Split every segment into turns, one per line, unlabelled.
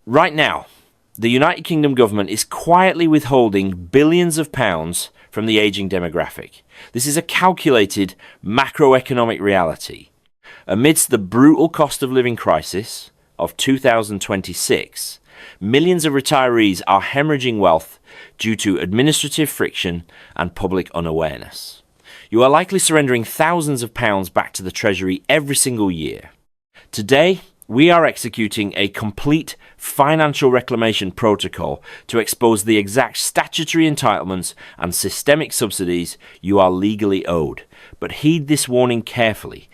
Right now, the United Kingdom government is quietly withholding billions of pounds from the ageing demographic. This is a calculated macroeconomic reality. Amidst the brutal cost of living crisis of 2026, millions of retirees are hemorrhaging wealth due to administrative friction and public unawareness. You are likely surrendering thousands of pounds back to the Treasury every single year. Today, we are executing a complete financial reclamation protocol to expose the exact statutory entitlements and systemic subsidies you are legally owed. But heed this warning carefully.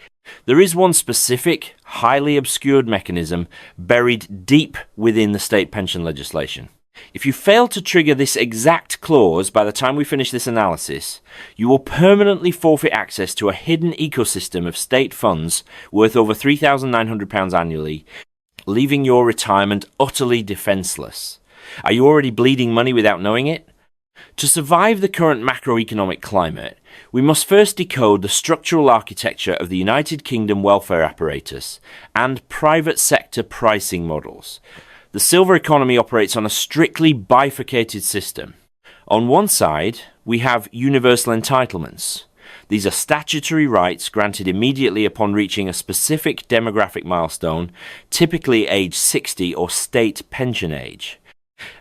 There is one specific, highly obscured mechanism buried deep within the state pension legislation. If you fail to trigger this exact clause by the time we finish this analysis, you will permanently forfeit access to a hidden ecosystem of state funds worth over £3,900 annually, leaving your retirement utterly defenceless. Are you already bleeding money without knowing it? To survive the current macroeconomic climate, we must first decode the structural architecture of the United Kingdom welfare apparatus and private sector pricing models. The silver economy operates on a strictly bifurcated system. On one side, we have universal entitlements. These are statutory rights granted immediately upon reaching a specific demographic milestone, typically age 60 or state pension age.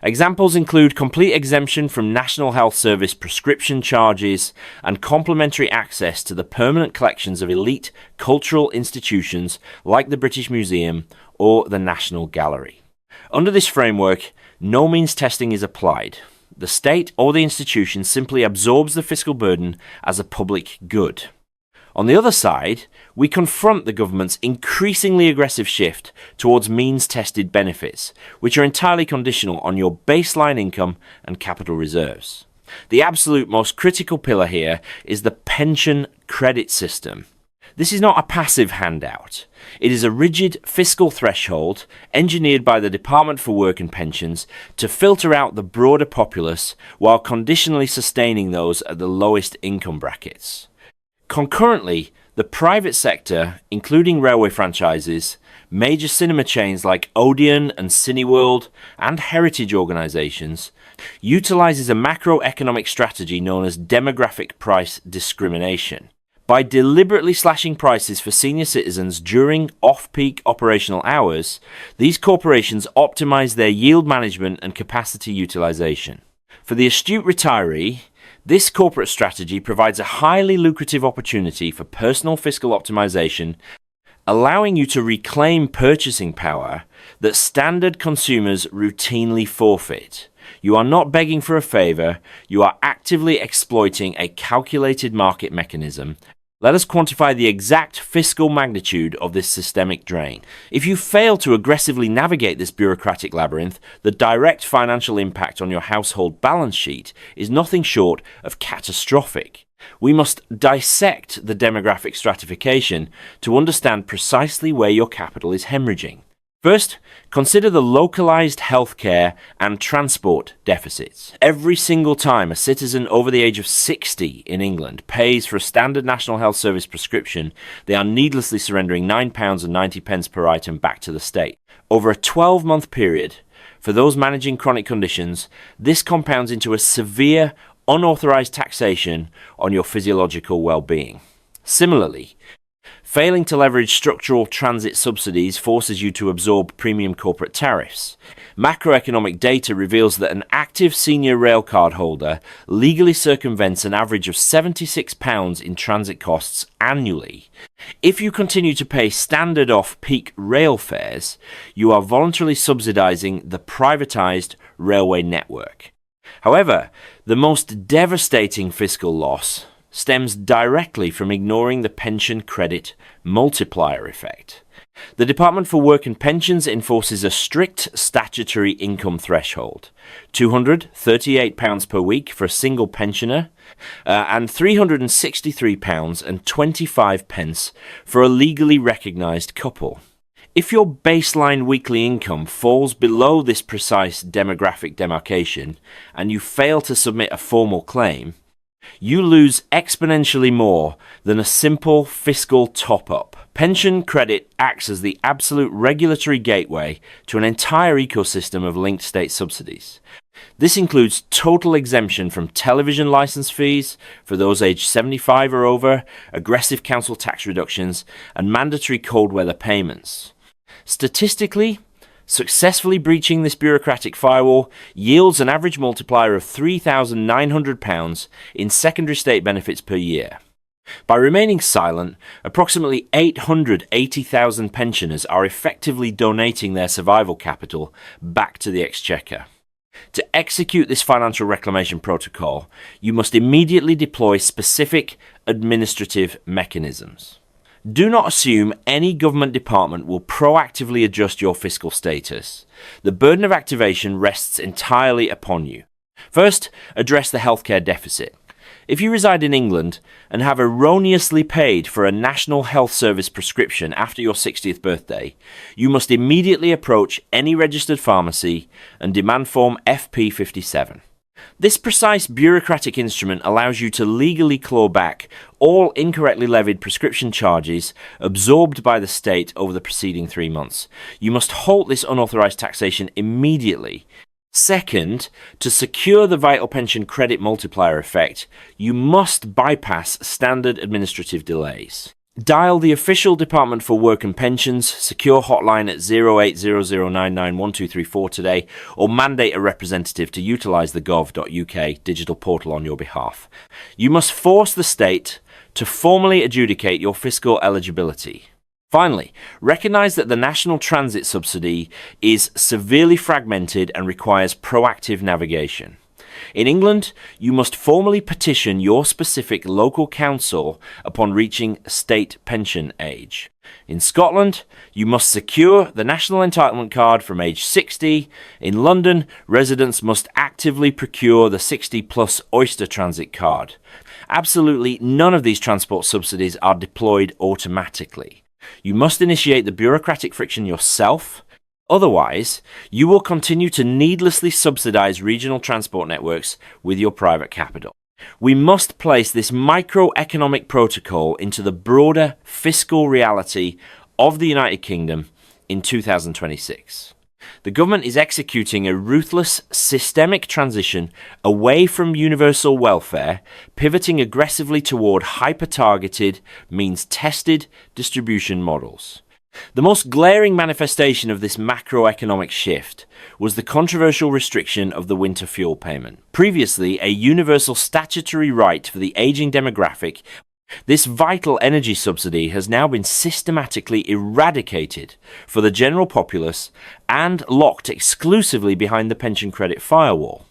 Examples include complete exemption from National Health Service prescription charges and complementary access to the permanent collections of elite cultural institutions like the British Museum or the National Gallery. Under this framework, no means testing is applied. The state or the institution simply absorbs the fiscal burden as a public good. On the other side, we confront the government's increasingly aggressive shift towards means-tested benefits, which are entirely conditional on your baseline income and capital reserves. The absolute most critical pillar here is the pension credit system. This is not a passive handout. It is a rigid fiscal threshold engineered by the Department for Work and Pensions to filter out the broader populace while conditionally sustaining those at the lowest income brackets. Concurrently, the private sector, including railway franchises, major cinema chains like Odeon and Cineworld, and heritage organisations, utilises a macroeconomic strategy known as demographic price discrimination. By deliberately slashing prices for senior citizens during off-peak operational hours, these corporations optimize their yield management and capacity utilization. For the astute retiree, this corporate strategy provides a highly lucrative opportunity for personal fiscal optimization, allowing you to reclaim purchasing power that standard consumers routinely forfeit. You are not begging for a favor, you are actively exploiting a calculated market mechanism. Let us quantify the exact fiscal magnitude of this systemic drain. If you fail to aggressively navigate this bureaucratic labyrinth, the direct financial impact on your household balance sheet is nothing short of catastrophic. We must dissect the demographic stratification to understand precisely where your capital is hemorrhaging. First, consider the localized healthcare and transport deficits. Every single time a citizen over the age of 60 in England pays for a standard National Health Service prescription, they are needlessly surrendering £9.90 per item back to the state. Over a 12-month period, for those managing chronic conditions, this compounds into a severe, unauthorized taxation on your physiological well-being. Similarly, failing to leverage structural transit subsidies forces you to absorb premium corporate tariffs. Macroeconomic data reveals that an active senior Railcard holder legally circumvents an average of £76 in transit costs annually. If you continue to pay standard off-peak rail fares, you are voluntarily subsidizing the privatized railway network. However, the most devastating fiscal loss stems directly from ignoring the pension credit multiplier effect. The Department for Work and Pensions enforces a strict statutory income threshold, £238 per week for a single pensioner, and £363.25 for a legally recognised couple. If your baseline weekly income falls below this precise demographic demarcation and you fail to submit a formal claim, You lose exponentially more than a simple fiscal top-up. Pension credit acts as the absolute regulatory gateway to an entire ecosystem of linked state subsidies. This includes total exemption from television license fees for those aged 75 or over, aggressive council tax reductions, and mandatory cold weather payments. Statistically, successfully breaching this bureaucratic firewall yields an average multiplier of £3,900 in secondary state benefits per year. By remaining silent, approximately 880,000 pensioners are effectively donating their survival capital back to the Exchequer. To execute this financial reclamation protocol, you must immediately deploy specific administrative mechanisms. Do not assume any government department will proactively adjust your fiscal status. The burden of activation rests entirely upon you. First, address the healthcare deficit. If you reside in England and have erroneously paid for a National Health Service prescription after your 60th birthday, you must immediately approach any registered pharmacy and demand Form FP57. This precise bureaucratic instrument allows you to legally claw back all incorrectly levied prescription charges absorbed by the state over the preceding 3 months. You must halt this unauthorized taxation immediately. Second, to secure the vital pension credit multiplier effect, you must bypass standard administrative delays. Dial the official Department for Work and Pensions secure hotline at 0800991234 today, or mandate a representative to utilise the gov.uk digital portal on your behalf. You must force the state to formally adjudicate your fiscal eligibility. Finally, recognise that the National Transit Subsidy is severely fragmented and requires proactive navigation. In England, you must formally petition your specific local council upon reaching state pension age. In Scotland, you must secure the National Entitlement Card from age 60. In London, residents must actively procure the 60-plus Oyster Transit Card. Absolutely none of these transport subsidies are deployed automatically. You must initiate the bureaucratic friction yourself. Otherwise, you will continue to needlessly subsidize regional transport networks with your private capital. We must place this microeconomic protocol into the broader fiscal reality of the United Kingdom in 2026. The government is executing a ruthless, systemic transition away from universal welfare, pivoting aggressively toward hyper-targeted, means-tested distribution models. The most glaring manifestation of this macroeconomic shift was the controversial restriction of the winter fuel payment. Previously a universal statutory right for the aging demographic, this vital energy subsidy has now been systematically eradicated for the general populace and locked exclusively behind the pension credit firewall.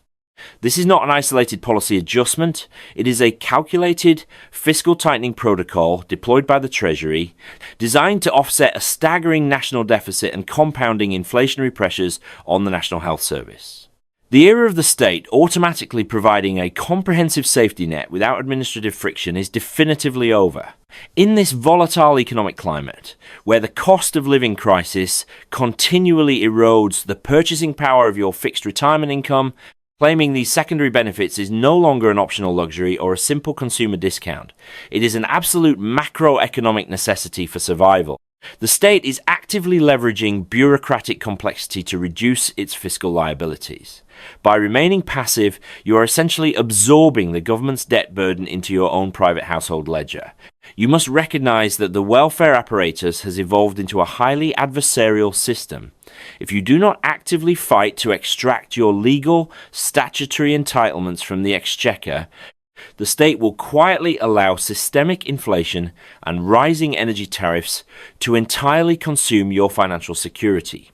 This is not an isolated policy adjustment, it is a calculated fiscal tightening protocol deployed by the Treasury, designed to offset a staggering national deficit and compounding inflationary pressures on the National Health Service. The era of the state automatically providing a comprehensive safety net without administrative friction is definitively over. In this volatile economic climate, where the cost of living crisis continually erodes the purchasing power of your fixed retirement income, claiming these secondary benefits is no longer an optional luxury or a simple consumer discount. It is an absolute macroeconomic necessity for survival. The state is actively leveraging bureaucratic complexity to reduce its fiscal liabilities. By remaining passive, you are essentially absorbing the government's debt burden into your own private household ledger. You must recognize that the welfare apparatus has evolved into a highly adversarial system. If you do not actively fight to extract your legal, statutory entitlements from the Exchequer, the state will quietly allow systemic inflation and rising energy tariffs to entirely consume your financial security.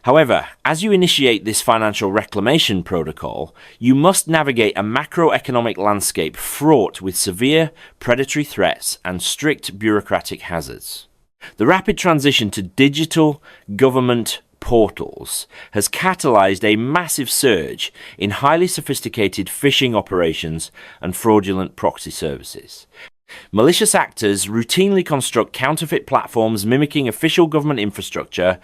However, as you initiate this financial reclamation protocol, you must navigate a macroeconomic landscape fraught with severe predatory threats and strict bureaucratic hazards. The rapid transition to digital government portals has catalyzed a massive surge in highly sophisticated phishing operations and fraudulent proxy services. Malicious actors routinely construct counterfeit platforms mimicking official government infrastructure,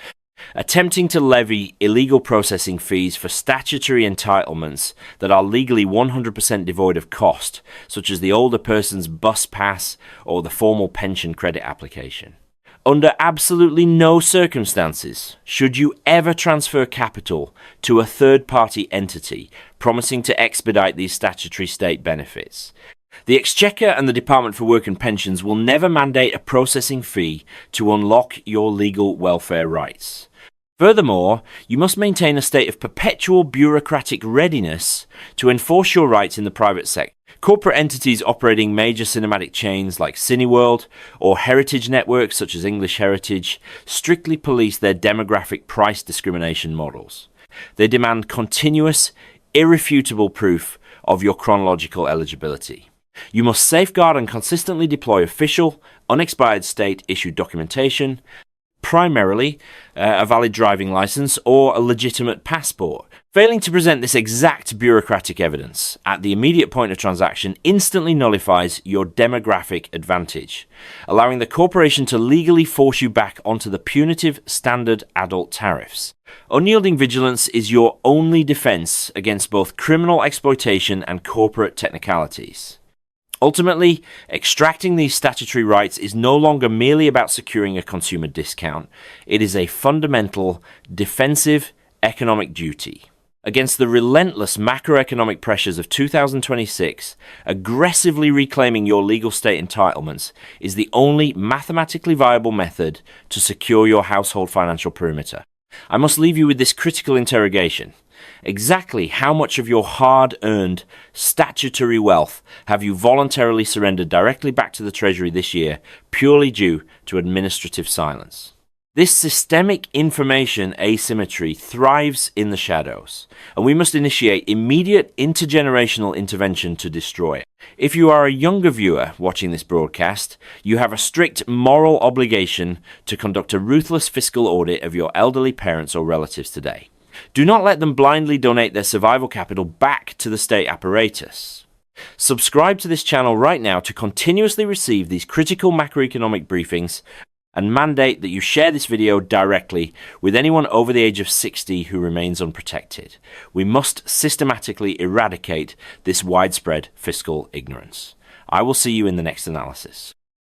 Attempting to levy illegal processing fees for statutory entitlements that are legally 100% devoid of cost, such as the older person's bus pass or the formal pension credit application. Under absolutely no circumstances should you ever transfer capital to a third-party entity promising to expedite these statutory state benefits. The Exchequer and the Department for Work and Pensions will never mandate a processing fee to unlock your legal welfare rights. Furthermore, you must maintain a state of perpetual bureaucratic readiness to enforce your rights in the private sector. Corporate entities operating major cinematic chains like Cineworld or heritage networks such as English Heritage strictly police their demographic price discrimination models. They demand continuous, irrefutable proof of your chronological eligibility. You must safeguard and consistently deploy official, unexpired state-issued documentation, primarily a valid driving license or a legitimate passport. Failing to present this exact bureaucratic evidence at the immediate point of transaction instantly nullifies your demographic advantage, allowing the corporation to legally force you back onto the punitive standard adult tariffs. Unyielding vigilance is your only defense against both criminal exploitation and corporate technicalities. Ultimately, extracting these statutory rights is no longer merely about securing a consumer discount. It is a fundamental, defensive economic duty. Against the relentless macroeconomic pressures of 2026, aggressively reclaiming your legal state entitlements is the only mathematically viable method to secure your household financial perimeter. I must leave you with this critical interrogation. Exactly how much of your hard-earned statutory wealth have you voluntarily surrendered directly back to the Treasury this year, purely due to administrative silence? This systemic information asymmetry thrives in the shadows, and we must initiate immediate intergenerational intervention to destroy it. If you are a younger viewer watching this broadcast, you have a strict moral obligation to conduct a ruthless fiscal audit of your elderly parents or relatives today. Do not let them blindly donate their survival capital back to the state apparatus. Subscribe to this channel right now to continuously receive these critical macroeconomic briefings, and mandate that you share this video directly with anyone over the age of 60 who remains unprotected. We must systematically eradicate this widespread fiscal ignorance. I will see you in the next analysis.